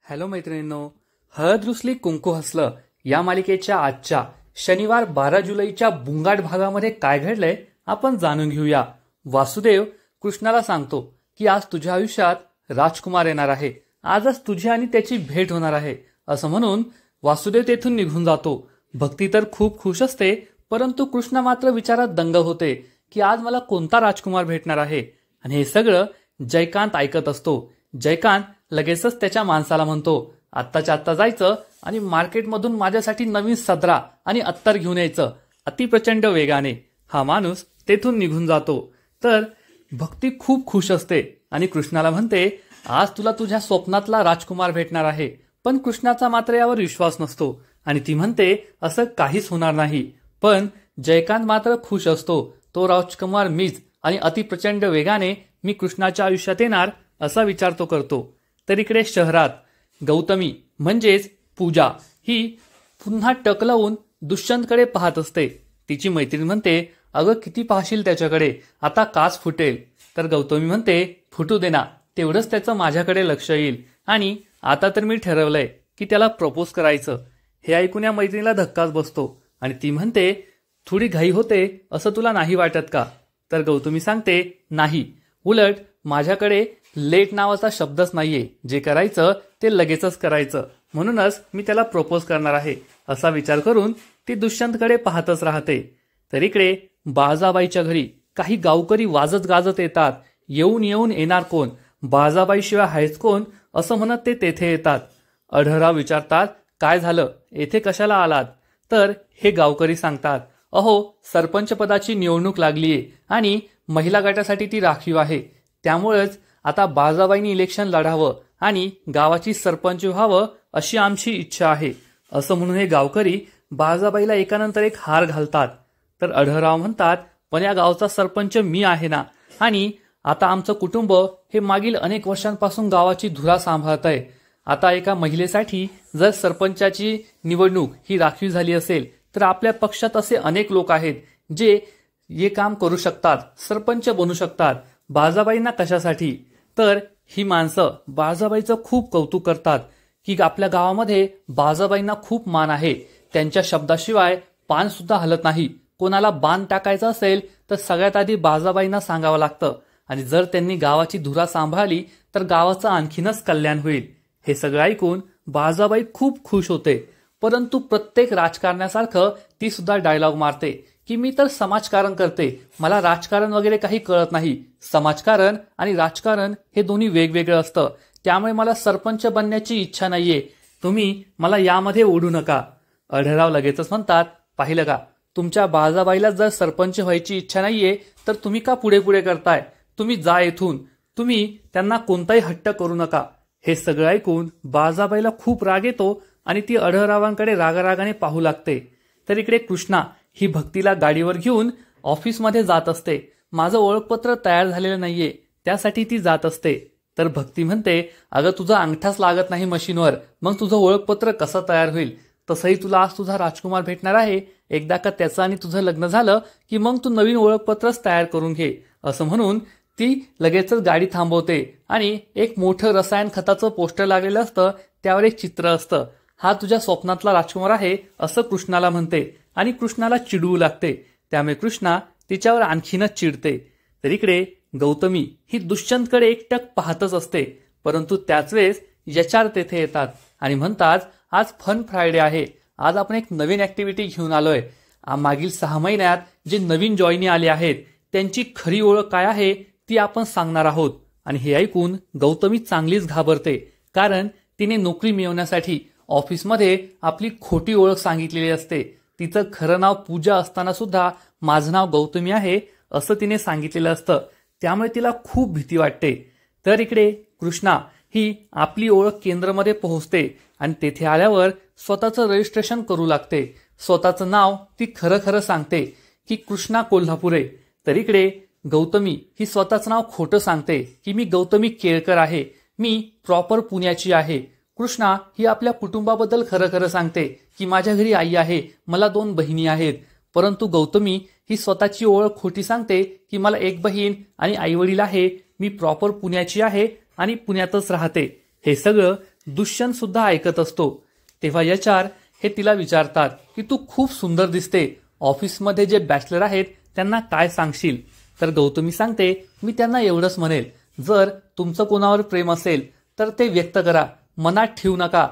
Hello मैत्रिणींनो, हळद रुसली कुंकू हसलं या मालिकेच्या आजच्या शनिवार 12 जुलैच्या बुंगाट भागामध्ये काय घडलंय आपण जाणून घेऊया। वासुदेव कृष्णाला सांगतो की आज तुझ्या आयुष्यात राजकुमार येणार आहे, आजच तुझी आणि त्याची भेट होणार आहे असं म्हणून वासुदेव तेथून निघून जातो। भक्ती तर खूप खुश असते, परंतु कृष्ण मात्र विचारात दंग होते की आज मला कोणता राजकुमार भेटणार आहे। आणि हे सगळं जयकांत ऐकत असतो। जयकांत लगेचच त्याच्या माणसाला म्हणतो, आत्ताच्या आत्ता जायचं आणि मार्केटमधून माझ्यासाठी नवीन सदरा आणि अत्तर घेऊन यायचं अतिप्रचंड वेगाने। हा माणूस तेथून निघून जातो। तर भक्ती खूप खुश असते आणि कृष्णाला म्हणते, आज तुला तुझ्या स्वप्नातला राजकुमार भेटणार आहे। पण कृष्णाचा मात्र यावर विश्वास नसतो आणि ती म्हणते असं काहीच होणार नाही। पण जयकांत मात्र खुश असतो, तो राजकुमार मीच आणि अतिप्रचंड वेगाने मी कृष्णाच्या आयुष्यात येणार असा विचार तो करतो। तर इकडे शहरात गौतमी म्हणजेच पूजा ही पुन्हा टक लावून दुष्यंतकडे पाहत असते। तिची मैत्रीण म्हणते, अगं किती पाहशील त्याच्याकडे, आता काच फुटेल। तर गौतमी म्हणते, फुटू दे ना, तेवढंच त्याचं माझ्याकडे लक्ष येईल आणि आता तर मी ठरवलंय की त्याला प्रपोज करायचं। हे ऐकून या मैत्रिणीला धक्काच बसतो आणि ती म्हणते, थोडी घाई होते असं तुला नाही वाटत का? तर गौतमी सांगते, नाही, उलट माझ्याकडे लेट नावाचा शब्दच नाहीये, जे करायचं ते लगेचच करायचं, म्हणूनच मी त्याला प्रपोज करणार आहे असा विचार करून ती दुष्यंतकडे पाहतच राहते। तर इकडे बाळजाबाईच्या घरी काही गावकरी वाजत गाजत येतात। येऊन येऊन येणार कोण, बाळजाबाईशिवाय आहेच कोण असं म्हणत ते तेथे येतात। अढळराव विचारतात, काय झालं, येथे कशाला आलात? तर हे गावकरी सांगतात, अहो सरपंच पदाची निवडणूक लागलीये आणि महिला गटासाठी ती राखीव आहे, त्यामुळेच आता बाळजाबाईंनी इलेक्शन लढावं आणि गावाची सरपंच व्हावं अशी आमची इच्छा आहे असं म्हणून हे गावकरी बाळजाबाईला एकानंतर एक हार घालतात। तर अढळराव म्हणतात, पण या गावचा सरपंच मी आहे ना, आणि आता आमचं कुटुंब हे मागील अनेक वर्षांपासून गावाची धुरा सांभाळत आहे। आता एका महिलेसाठी जर सरपंचाची निवडणूक ही राखीव झाली असेल तर आपल्या पक्षात असे अनेक लोक आहेत जे हे काम करू शकतात, सरपंच बनू शकतात, बाळजाबाईंना कशासाठी? तर ही माणसं बाळजाबाईचं खूप कौतुक करतात की आपल्या गावामध्ये बाळजाबाईंना खूप मान आहे, त्यांच्या शब्दाशिवाय पान सुद्धा हलत नाही। कोणाला बाण टाकायचं असेल तर सगळ्यात आधी बाळजाबाईंना सांगावं लागतं आणि जर त्यांनी गावाची धुरा सांभाळली तर गावाचं आणखीनच कल्याण होईल। हे सगळं ऐकून बाळजाबाई खूप खुश होते, परंतु प्रत्येक राजकारण्यासारखं ती सुद्धा डायलॉग मारते की मी तर समाजकारण करते, मला राजकारण वगैरे काही कळत नाही। समाजकारण आणि राजकारण हे दोन्ही वेगवेगळं असतं, त्यामुळे मला सरपंच बनण्याची इच्छा नाहीये, तुम्ही मला यामध्ये ओढू नका। अढळराव लगेचच म्हणतात, पाहिलं का, तुमच्या बाळजाबाईला जर सरपंच व्हायची इच्छा नाहीये तर तुम्ही का पुढे पुढे करताय? तुम्ही जा येथून, तुम्ही त्यांना कोणताही हट्ट करू नका। हे सगळं ऐकून बाळजाबाईला खूप राग येतो आणि ती अढळरावांकडे रागारागाने पाहू लागते। तर इकडे कृष्णा ही भक्तीला गाडीवर घेऊन ऑफिसमध्ये जात असते। माझं ओळखपत्र तयार झालेलं नाहीये, त्यासाठी ती जात असते। तर भक्ती म्हणते, अगं तुझा अंगठाच लागत नाही मशीनवर, मग तुझं ओळखपत्र कसं तयार होईल? तसंही तुला आज तुझा राजकुमार भेटणार आहे, एकदा का त्याचं आणि तुझं लग्न झालं की मग तू नवीन ओळखपत्रच तयार करून घे असं म्हणून ती लगेचच गाडी थांबवते आणि एक मोठं रसायन खताचं पोस्टर लागलेलं असतं, त्यावर एक चित्र असतं, हा तुझ्या स्वप्नातला राजकुमार आहे असं कृष्णाला म्हणते आणि कृष्णाला चिडवू लागते। त्यामुळे कृष्णा तिच्यावर आणखीनच चिडते। तर इकडे गौतमी ही दुष्यंतकडे एकटक पाहतच असते, परंतु त्याच वेळेस यचार तेथे येतात आणि म्हणतात, आज फन फ्रायडे आहे, आज आपण एक नवीन ऍक्टिव्हिटी घेऊन आलोय। मागील 6 महिन्यात जे नवीन जॉईनी आले आहेत त्यांची खरी ओळख काय आहे ती आपण सांगणार आहोत। आणि हे ऐकून गौतमी चांगलीच घाबरते, कारण तिने नोकरी मिळवण्यासाठी ऑफिसमध्ये आपली खोटी ओळख सांगितलेली असते। तिचं खरं नाव पूजा असताना सुद्धा माझं नाव गौतमी आहे असं तिने सांगितलेलं असतं, त्यामुळे तिला खूप भीती वाटते। तर इकडे कृष्णा ही आपली ओळख केंद्रामध्ये पोहोचते आणि तेथे आल्यावर स्वतःचं रजिस्ट्रेशन करू लागते। स्वतःचं नाव ती खरं खरं सांगते की कृष्णा कोल्हापुरे। तर इकडे गौतमी ही स्वतःचं नाव खोटं सांगते की मी गौतमी केळकर आहे, मी प्रॉपर पुण्याची आहे। कृष्णा ही आपल्या कुटुंबाबद्दल खरं खरं सांगते की माझ्या घरी आई आहे, मला 2 बहिणी आहेत, परंतु गौतमी ही स्वतःची ओळख खोटी सांगते की मला एक बहीण आणि आईवडील आहे, मी प्रॉपर पुण्याची आहे आणि पुण्यातच राहते। हे सगळं दुष्यंत सुद्धा ऐकत असतो. तेव्हा HR हे तिला विचारतात की तू खूप सुंदर दिसते, ऑफिसमध्ये जे बॅचलर आहेत त्यांना काय सांगशील? तर गौतमी सांगते, मी त्यांना एवढंच म्हणेल, जर तुमचं कोणावर प्रेम असेल तर ते व्यक्त करा, मनात ठेवू नका.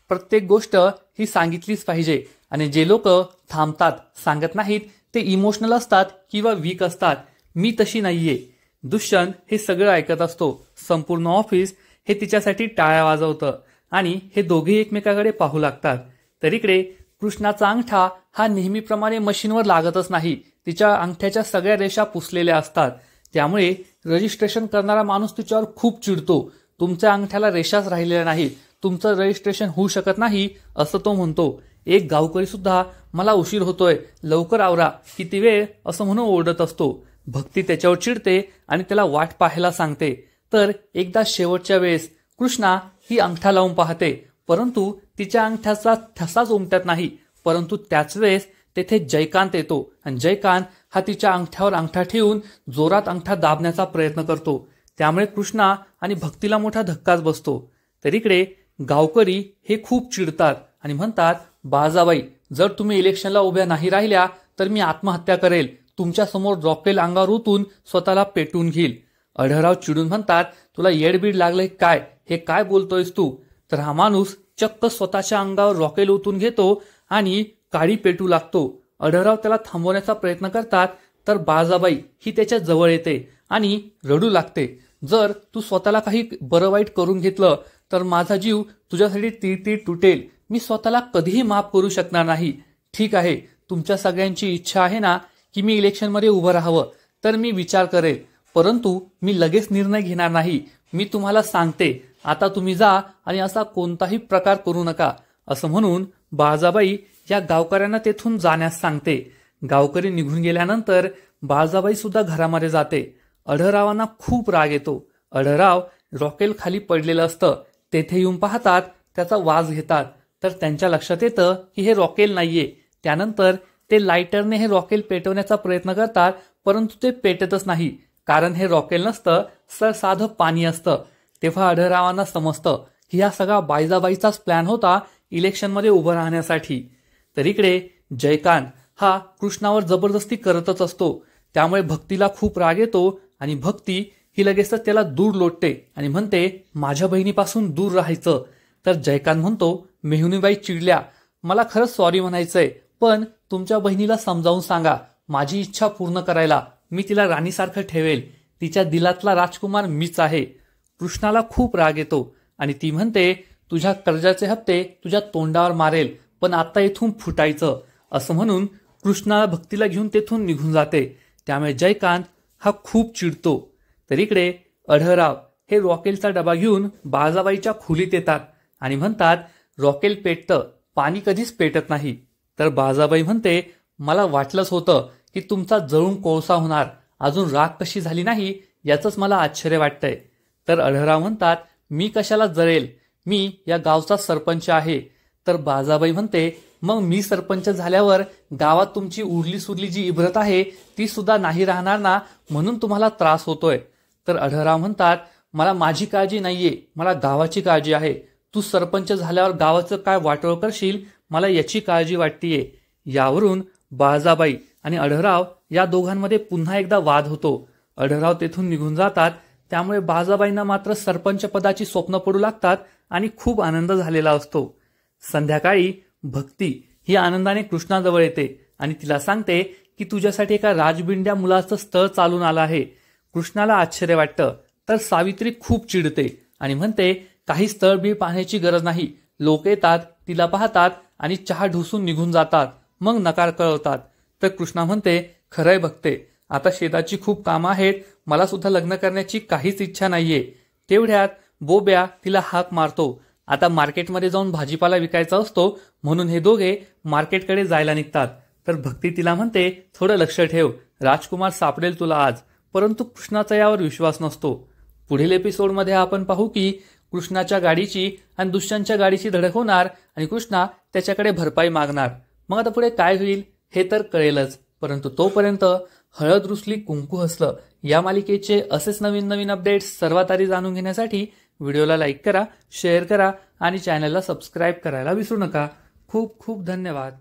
प्रत्येक गोष्ट ही सांगितलीच पाहिजे. आणि जे लोक थांबतात, सांगत नाहीत, ते इमोशनल असतात किंवा वीक असतात. मी तशी नाहीये. दुष्यंत हे सगळं ऐकत असतो. संपूर्ण ऑफिस हे तिच्यासाठी टाळ्या वाजवतं आणि हे दोघे एकमेकाकडे पाहू लागतात. तर इकडे कृष्णाचा अंगठा हा नेहमीप्रमाणे मशीनवर लागतच नाही. तिच्या अंगठ्याच्या सगळ्या रेषा पुसलेल्या असतात. त्यामुळे रजिस्ट्रेशन करणारा माणूस तिच्यावर खूप चिडतो. तुमच्या अंगठ्याला रेषाच राहिलेल्या नाही, तुमचं रजिस्ट्रेशन होऊ शकत नाही असं तो म्हणतो. एक गावकरी सुद्धा मला उशीर होतोय, लवकर आवरा, किती वेळ असं म्हणून ओरडत असतो. भक्ती त्याच्यावर चिडते आणि त्याला वाट पाहायला सांगते. तर एकदा शेवटच्या वेळेस कृष्णा ही अंगठा लावून पाहते, परंतु तिच्या अंगठ्याचा ठसाच उमटत नाही. परंतु त्याच वेळेस तेथे जयकांत येतो आणि जयकांत हा तिच्या अंगठ्यावर अंगठा ठेवून जोरात अंगठा दाबण्याचा प्रयत्न करतो. त्यामुळे कृष्णा आणि भक्तीला मोठा धक्काच बसतो. तर इकडे गावकरी हे खूप चिडतात आणि म्हणतात, बाळजाबाई, जर तुम्ही इलेक्शनला उभ्या नाही राहिल्या तर मी आत्महत्या करेल. तुमच्या समोर रॉकेल अंगावर ओतून स्वतःला पेटून घेईल. आढळराव चिडून म्हणतात, तुला येडबीड लागलंय काय? हे काय बोलतोयस तू? तर हा माणूस चक्क स्वतःच्या अंगावर रॉकेल ओतून घेतो आणि काडी पेटू लागतो. आढळराव त्याला थांबवण्याचा प्रयत्न करतात. तर बाळजाबाई ही त्याच्या जवळ येते आणि रडू लागते. जर तू स्वतःला काही बरं वाईट करून घेतलं तर माझा जीव तुझ्यासाठी तीळ तुटेल. मी स्वतःला कधीही माफ करू शकणार नाही. ठीक आहे, तुमच्या सगळ्यांची इच्छा आहे ना की मी इलेक्शनमध्ये उभं राहावं, तर मी विचार करेल, परंतु मी लगेच निर्णय घेणार नाही. मी तुम्हाला सांगते, आता तुम्ही जा आणि असा कोणताही प्रकार करू नका. असं म्हणून बाळजाबाई या गावकऱ्यांना तेथून जाण्यास सांगते. गावकरी निघून गेल्यानंतर बाळजाबाई सुद्धा घरामध्ये जाते. आढळरावांना खूप राग येतो. आढळराव रॉकेल खाली पडलेलं असतं. तेथे येऊन पाहतात, त्याचा वास घेतात. तर त्यांच्या लक्षात येतं की हे रॉकेल नाहीये. त्यानंतर ते लायटरने हे रॉकेल पेटवण्याचा प्रयत्न करतात, परंतु ते पेटतच नाही, कारण हे रॉकेल नसतं, तर साधं पाणी असतं. तेव्हा आढळरावांना समजतं की हा सगळा बायजाबाईचाच प्लॅन होता इलेक्शनमध्ये उभं राहण्यासाठी. तर इकडे जयकांत हा कृष्णावर जबरदस्ती करतच असतो. त्यामुळे भक्तीला खूप राग येतो आणि भक्ती ही लगेचच त्याला दूर लोटते आणि म्हणते, माझ्या बहिणीपासून दूर राहायचं. तर जयकांत म्हणतो, मेहुणीबाई चिडल्या, मला खरंच सॉरी म्हणायचंय, पण तुमच्या बहिणीला समजावून सांगा माझी इच्छा पूर्ण करायला. मी तिला राणीसारखं ठेवेल. तिच्या दिलातला राजकुमार मीच आहे. कृष्णाला खूप राग येतो आणि ती म्हणते, तुझ्या कर्जाचे हप्ते तुझ्या तोंडावर मारेल, पण आता इथून फुटायचं. असं म्हणून कृष्णा भक्तीला घेऊन तेथून निघून जाते. त्यामुळे जयकांत हा खूप चिडतो. तर इकडे आढळराव हे रॉकेलचा डबा घेऊन बाळजाबाईच्या खोलीत येतात आणि म्हणतात, रॉकेल पेटतं, पाणी कधीच पेटत नाही. तर बाळजाबाई म्हणते, मला वाटलंच होतं की तुमचा जळून कोळसा होणार. अजून राग कशी झाली नाही याचंच मला आश्चर्य वाटतंय. तर आढळराव म्हणतात, मी कशाला जळेल, मी या गावचा सरपंच आहे. तर बाळजाबाई म्हणते, मग मी सरपंच झाल्यावर गावात तुमची उरली सुरली जी इब्रत आहे ती सुद्धा नाही राहणार ना, म्हणून तुम्हाला त्रास होतोय. तर आढळराव म्हणतात, मला माझी काळजी नाहीये, मला गावाची काळजी आहे. तू सरपंच झाल्यावर गावाचं काय वाटोळ करशील, मला याची काळजी वाटतीये. यावरून बाळजाबाई आणि आढळराव या दोघांमध्ये पुन्हा एकदा वाद होतो. आढळराव तेथून निघून जातात. त्यामुळे बाळजाबाईंना मात्र सरपंच पदाची स्वप्न पडू लागतात आणि खूप आनंद झालेला असतो. संध्याकाळी भक्ती ही आनंदाने कृष्णाजवळ येते आणि तिला सांगते की तुझ्यासाठी एका राजबिंड्या मुलाचं स्थळ चालून आलं आहे. कृष्णाला आश्चर्य वाटतं. तर सावित्री खूप चिडते आणि म्हणते, काही स्थळ बी पाहण्याची गरज नाही. लोक येतात, तिला पाहतात आणि चहा ढोसून निघून जातात, मग नकार कळवतात. तर कृष्णा म्हणते, खरंय बघते, आता शेताची खूप कामं आहेत, मला सुद्धा लग्न करण्याची काहीच इच्छा नाहीये. तेवढ्यात बोब्या तिला हाक मारतो. आता मार्केटमध्ये जाऊन भाजीपाला विकायचा असतो, म्हणून हे दोघे मार्केटकडे जायला निघतात. तर भक्ती तिला म्हणते, थोडं लक्ष ठेव, राजकुमार सापडेल तुला आज. परंतु कृष्णाचा यावर विश्वास नसतो. पुढील एपिसोडमध्ये आपण पाहू की कृष्णाच्या गाडीची आणि दुष्यंतच्या गाडीची धडक होणार आणि कृष्णा त्याच्याकडे भरपाई मागणार. मग आता पुढे काय होईल हे तर कळेलच. परंतु तोपर्यंत हळद रुसली कुंकू हसलं या मालिकेचे असेच नवीन नवीन अपडेट्स सर्वात आधी जाणून घेण्यासाठी व्हिडिओला लाईक करा, शेअर करा आणि चॅनलला सबस्क्राईब करायला विसरू नका. खूप खूप धन्यवाद.